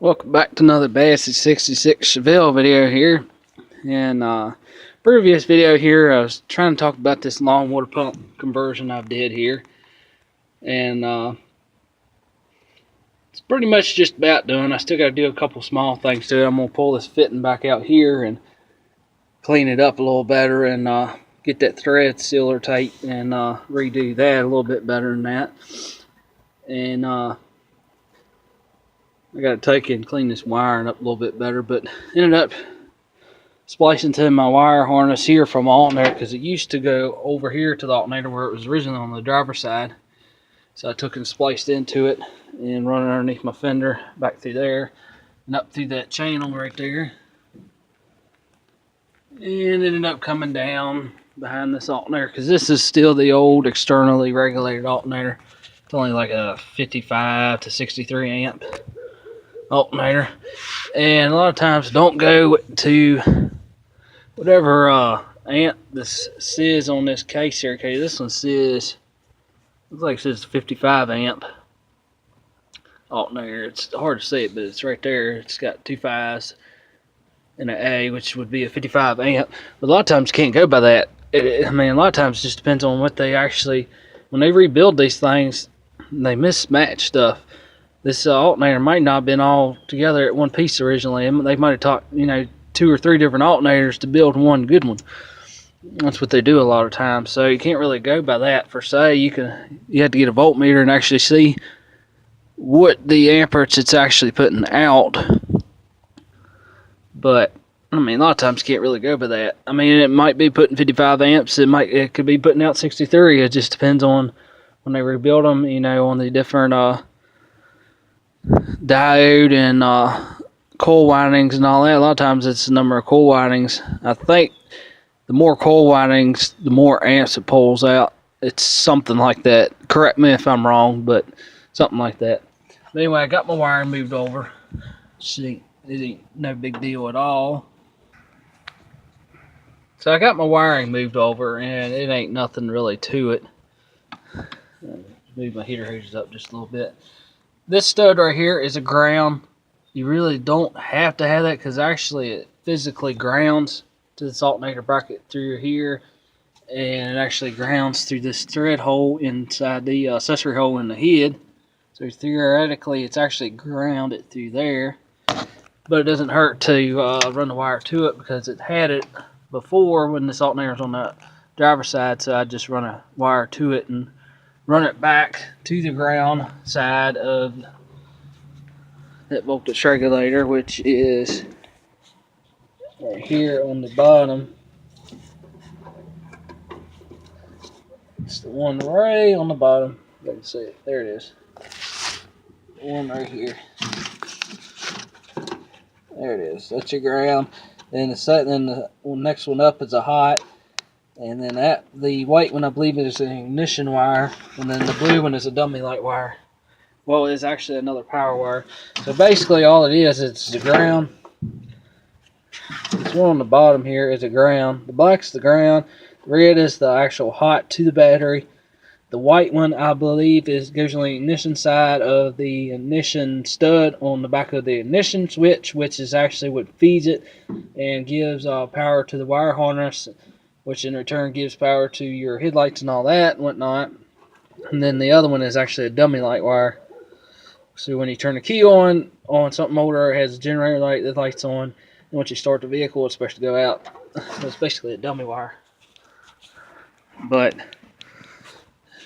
Welcome back to another Bassett 66 Chevelle video here. And previous video here, I was trying to talk about this long water pump conversion I did here. And it's pretty much just about done. I still got to do a couple small things to it. I'm going to pull this fitting back out here and clean it up a little better and get that thread sealer tight and redo that a little bit better than that. And I got to take it and clean this wiring up a little bit better, but ended up splicing to my wire harness here from the alternator because it used to go over here to the alternator where it was originally on the driver's side. So I took and spliced into it and run it underneath my fender back through there and up through that channel right there. And ended up coming down behind this alternator because this is still the old externally regulated alternator. It's only like a 55 to 63 amp alternator, and a lot of times don't go to whatever amp this says on this case here. Okay, this one says, looks like it says 55 amp alternator. It's hard to see it, but it's right there. It's got two 5s and an A, which would be a 55 amp. But a lot of times you can't go by that. I mean, a lot of times it just depends on what they actually, when they rebuild these things, they mismatch stuff. This alternator might not have been all together at one piece originally. They might have taught, 2 or 3 different alternators to build one good one. That's what they do a lot of times. So you can't really go by that per se. You have to get a voltmeter and actually see what the amperage it's actually putting out. But I mean, a lot of times you can't really go by that. I mean, it might be putting 55 amps. It could be putting out 63. It just depends on when they rebuild them. On the different diode and coil windings and all that. A lot of times it's the number of coil windings. I think the more coil windings, the more amps it pulls out. It's something like that. Correct me if I'm wrong, but something like that. But anyway, I got my wiring moved over. See, it ain't no big deal at all. So I got my wiring moved over, and it ain't nothing really to it. Move my heater hoses up just a little bit. This stud right here is a ground. You really don't have to have that because actually it physically grounds to this alternator bracket through here, and it actually grounds through this thread hole inside the accessory hole in the head. So theoretically it's actually grounded through there, but it doesn't hurt to run the wire to it because it had it before when this alternator was on the driver's side. So I just run a wire to it and run it back to the ground side of that voltage regulator, which is right here on the bottom. It's the one right on the bottom. You can see it. There it is. The one right here. There it is. That's your ground. Then the next one up is a hot. And then the white one, I believe, is an ignition wire. And then the blue one is a dummy light wire. Well, it's actually another power wire. So basically all it is, it's the ground. This one on the bottom here is a ground. The black's the ground. The red is the actual hot to the battery. The white one, I believe, goes on the ignition side of the ignition stud on the back of the ignition switch, which is actually what feeds it and gives power to the wire harness, which in return gives power to your headlights and all that and whatnot. And then the other one is actually a dummy light wire. So when you turn the key on something older, it has a generator light that lights on. And once you start the vehicle, it's supposed to go out. So it's basically a dummy wire. But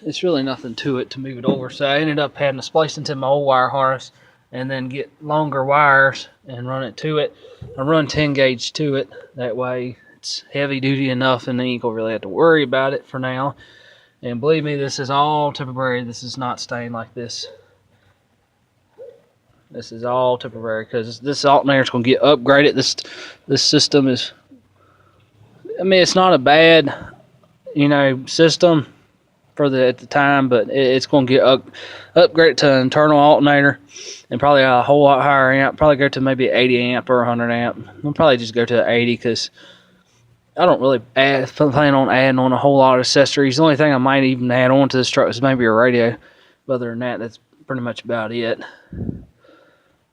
it's really nothing to it to move it over. So I ended up having to splice into my old wire harness and then get longer wires and run it to it. I run 10 gauge to it. That way it's heavy duty enough and then you don't really have to worry about it for now. And believe me, this is all temporary. This is not staying like this. This is all temporary because this alternator is going to get upgraded. This system is, I mean, it's not a bad, system at the time, but it's going to get upgraded to an internal alternator and probably a whole lot higher amp. Probably go to maybe 80 amp or 100 amp. I'll probably just go to 80 because I don't really plan on adding on a whole lot of accessories. The only thing I might even add on to this truck is maybe a radio. But other than that, that's pretty much about it.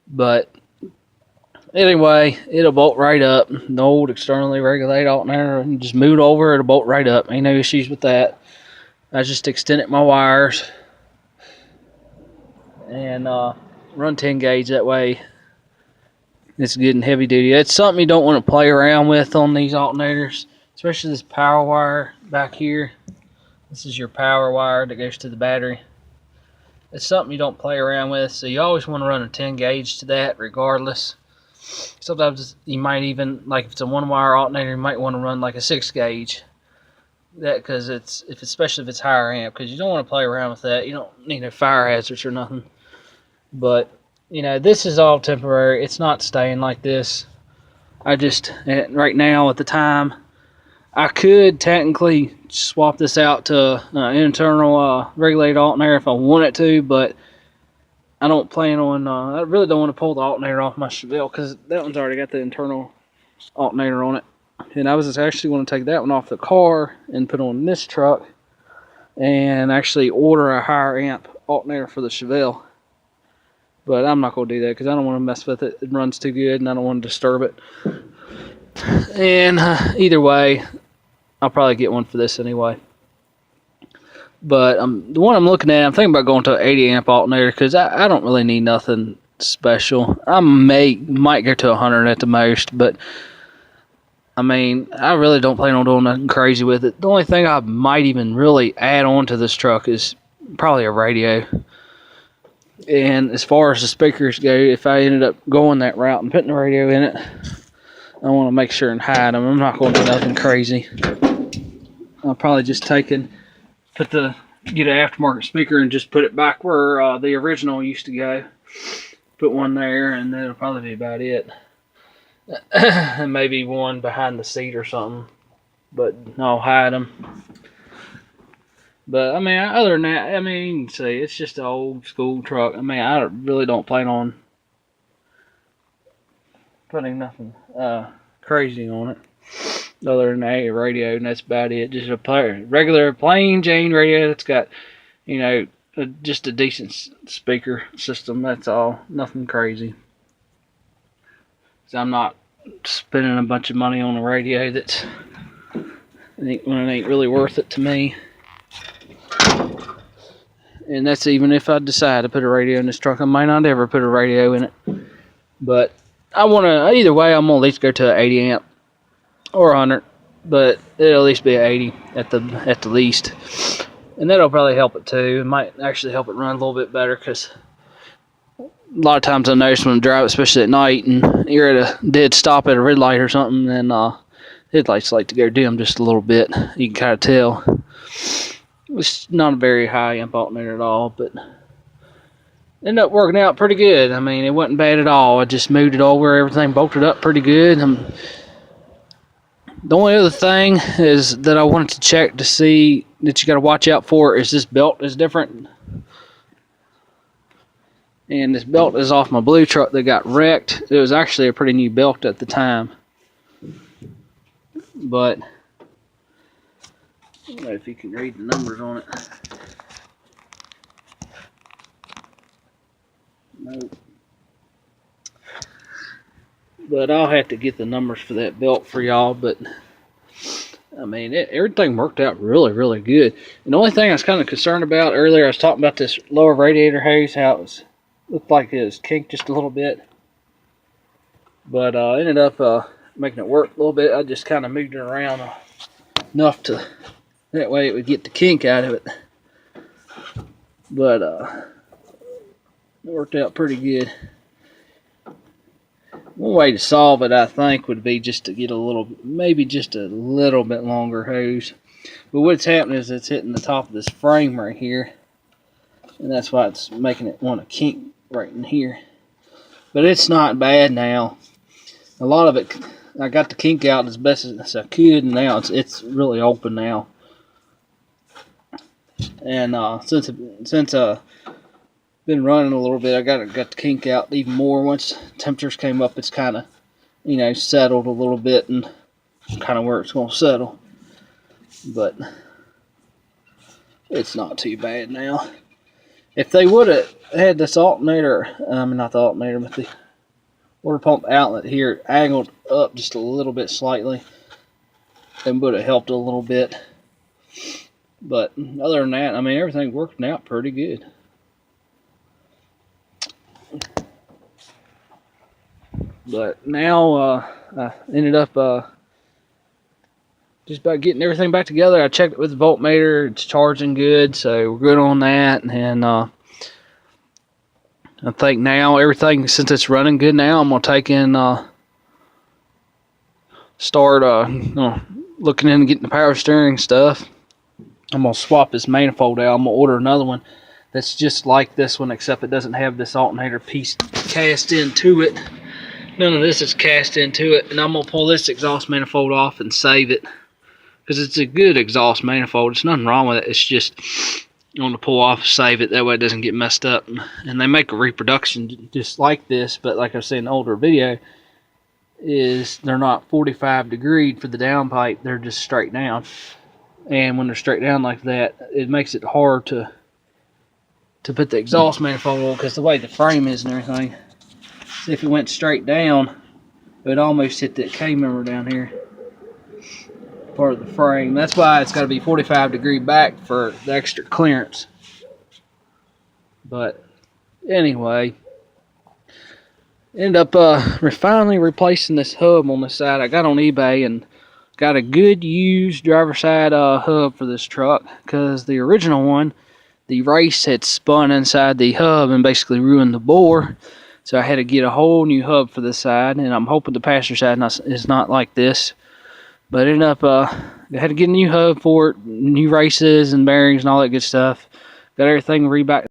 But anyway, it'll bolt right up. The old externally regulated alternator, and just move it over, it'll bolt right up. Ain't no issues with that. I just extended my wires and run 10 gauge that way. It's good and heavy duty. It's something you don't want to play around with on these alternators, especially this power wire back here. This is your power wire that goes to the battery. It's something you don't play around with, so you always want to run a 10 gauge to that regardless. Sometimes you might even, like if it's a 1-wire alternator, you might want to run like a 6 gauge. That because especially if it's higher amp, because you don't want to play around with that. You don't need no fire hazards or nothing. But you know, this is all temporary. It's not staying like this. I just right now at the time, I could technically swap this out to an internal regulated alternator if I wanted to, but I don't plan on. I really don't want to pull the alternator off my Chevelle because that one's already got the internal alternator on it. And I was actually going to take that one off the car and put on this truck and actually order a higher amp alternator for the Chevelle. But I'm not going to do that because I don't want to mess with it. It runs too good and I don't want to disturb it. And either way, I'll probably get one for this anyway. But the one I'm looking at, I'm thinking about going to an 80 amp alternator because I don't really need nothing special. I might go to 100 at the most, but I mean, I really don't plan on doing nothing crazy with it. The only thing I might even really add on to this truck is probably a radio. And as far as the speakers go, if I ended up going that route and putting the radio in it, I want to make sure and hide them. I'm not going to do nothing crazy. I'll probably just get an aftermarket speaker and just put it back where the original used to go. Put one there, and that'll probably be about it. And maybe one behind the seat or something, but I'll hide them. But I mean, other than that, I mean, you can see it's just an old school truck. I mean, I really don't plan on putting nothing crazy on it, other than a radio, and that's about it. Just a regular plain Jane radio that's got, you know, just a decent speaker system. That's all. Nothing crazy. So I'm not spending a bunch of money on a radio that's when it ain't really worth it to me. And that's even if I decide to put a radio in this truck. I might not ever put a radio in it. But I want to, either way, I'm going to at least go to an 80 amp or 100. But it'll at least be an 80 at the least. And that'll probably help it too. It might actually help it run a little bit better because a lot of times I notice when I drive, especially at night, and you're at a dead stop at a red light or something, and headlights like to go dim just a little bit. You can kind of tell. It's not a very high amp alternator at all, but ended up working out pretty good. I mean, it wasn't bad at all. I just moved it over, everything bolted up pretty good. The only other thing is that I wanted to check to see that you got to watch out for is this belt is different. And this belt is off my blue truck that got wrecked. It was actually a pretty new belt at the time. But I don't know if you can read the numbers on it. Nope. But I'll have to get the numbers for that belt for y'all. But I mean, everything worked out really, really good. And the only thing I was kind of concerned about earlier, I was talking about this lower radiator hose, how it looked like it was kinked just a little bit. But I ended up making it work a little bit. I just kind of moved it around enough to, that way it would get the kink out of it. But it worked out pretty good. One way to solve it, I think, would be just to get maybe just a little bit longer hose. But what's happening is it's hitting the top of this frame right here. And that's why it's making it want to kink right in here. But it's not bad now. A lot of it, I got the kink out as best as I could, and now it's really open now. And since been running a little bit, I got the kink out even more. Once temperatures came up, it's kind of, you know, settled a little bit, and kind of where it's going to settle. But it's not too bad now. If they would have had this alternator, not the alternator, but the water pump outlet here angled up just a little bit slightly. That would have helped a little bit. But other than that, I mean, everything worked out pretty good. But now I ended up just about getting everything back together. I checked it with the voltmeter. It's charging good, so we're good on that. And I think now everything, since it's running good now, I'm going to take in, start looking into getting the power steering stuff. I'm going to swap this manifold out. I'm going to order another one that's just like this one, except it doesn't have this alternator piece cast into it. None of this is cast into it. And I'm going to pull this exhaust manifold off and save it, because it's a good exhaust manifold. There's nothing wrong with it. It's just you want to pull off, save it. That way it doesn't get messed up. And they make a reproduction just like this, but like I said in an older video, is they're not 45 degreed for the downpipe. They're just straight down. And when they're straight down like that, it makes it hard to put the exhaust manifold on, because the way the frame is and everything. See, if it went straight down, it would almost hit that K-member down here, part of the frame. That's why it's got to be 45 degree back for the extra clearance. But anyway, ended up finally replacing this hub on this side. I got on eBay and got a good used driver side hub for this truck, because the original one, the race had spun inside the hub and basically ruined the bore. So I had to get a whole new hub for this side, and I'm hoping the passenger side is not like this. But ended up, I had to get a new hub for it, new races and bearings and all that good stuff. Got everything rebacked